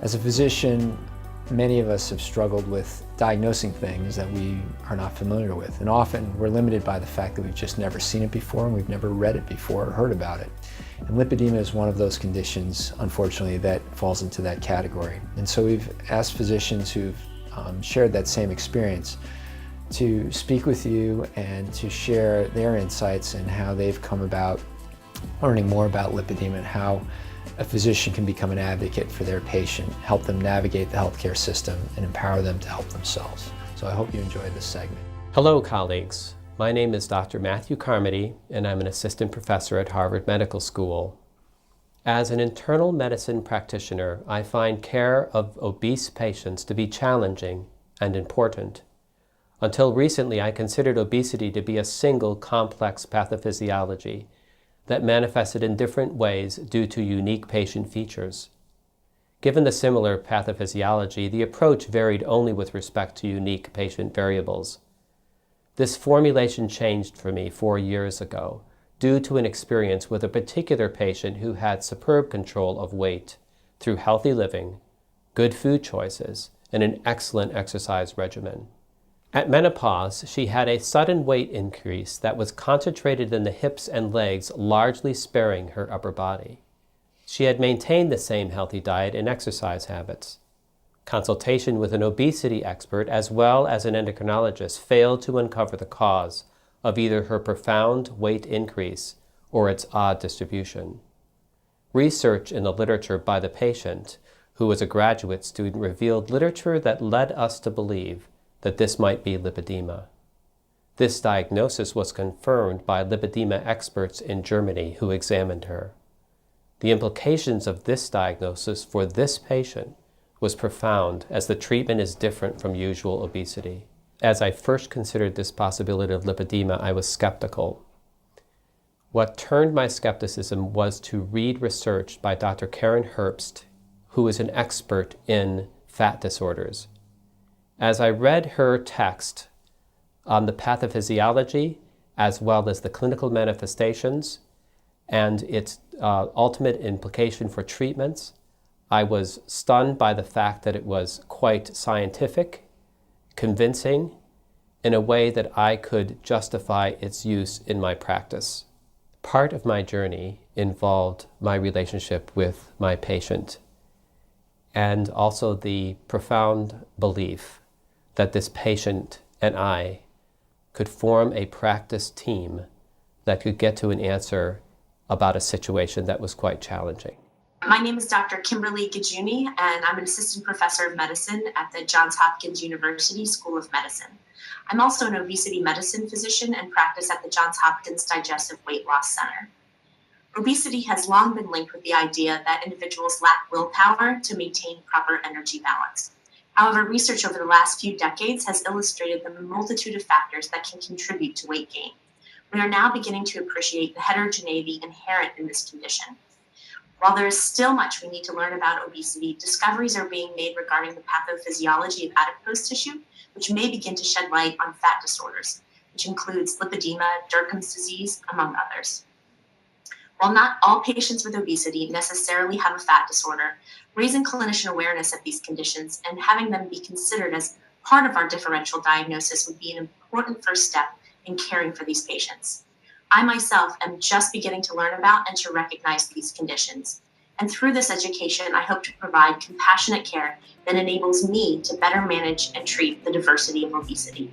As a physician, many of us have struggled with diagnosing things that we are not familiar with, and often we're limited by the fact that we've just never seen it before and we've never read it before or heard about it. And lipedema is one of those conditions, unfortunately, that falls into that category. And so we've asked physicians who've shared that same experience to speak with you and to share their insights and how they've come about learning more about lipedema and how a physician can become an advocate for their patient, help them navigate the healthcare system, and empower them to help themselves. So I hope you enjoyed this segment. Hello, colleagues. My name is Dr. Matthew Carmody, and I'm an assistant professor at Harvard Medical School. As an internal medicine practitioner, I find care of obese patients to be challenging and important. Until recently, I considered obesity to be a single complex pathophysiology that manifested in different ways due to unique patient features. Given the similar pathophysiology, the approach varied only with respect to unique patient variables. This formulation changed for me 4 years ago due to an experience with a particular patient who had superb control of weight through healthy living, good food choices, and an excellent exercise regimen. At menopause, she had a sudden weight increase that was concentrated in the hips and legs, largely sparing her upper body. She had maintained the same healthy diet and exercise habits. Consultation with an obesity expert as well as an endocrinologist failed to uncover the cause of either her profound weight increase or its odd distribution. Research in the literature by the patient, who was a graduate student, revealed literature that led us to believe that this might be lipedema. This diagnosis was confirmed by lipedema experts in Germany who examined her. The implications of this diagnosis for this patient was profound, as the treatment is different from usual obesity. As I first considered this possibility of lipedema, I was skeptical. What turned my skepticism was to read research by Dr. Karen Herbst, who is an expert in fat disorders. As I read her text on the pathophysiology, as well as the clinical manifestations and its ultimate implication for treatments, I was stunned by the fact that it was quite scientific, convincing, in a way that I could justify its use in my practice. Part of my journey involved my relationship with my patient, and also the profound belief that this patient and I could form a practice team that could get to an answer about a situation that was quite challenging. My name is Dr. Kimberly Gudzune, and I'm an assistant professor of medicine at the Johns Hopkins University School of Medicine. I'm also an obesity medicine physician and practice at the Johns Hopkins Digestive Weight Loss Center. Obesity has long been linked with the idea that individuals lack willpower to maintain proper energy balance. However, research over the last few decades has illustrated the multitude of factors that can contribute to weight gain. We are now beginning to appreciate the heterogeneity inherent in this condition. While there is still much we need to learn about obesity, discoveries are being made regarding the pathophysiology of adipose tissue, which may begin to shed light on fat disorders, which includes lipedema, Derkim's disease, among others. While not all patients with obesity necessarily have a fat disorder, raising clinician awareness of these conditions and having them be considered as part of our differential diagnosis would be an important first step in caring for these patients. I myself am just beginning to learn about and to recognize these conditions. And through this education, I hope to provide compassionate care that enables me to better manage and treat the diversity of obesity.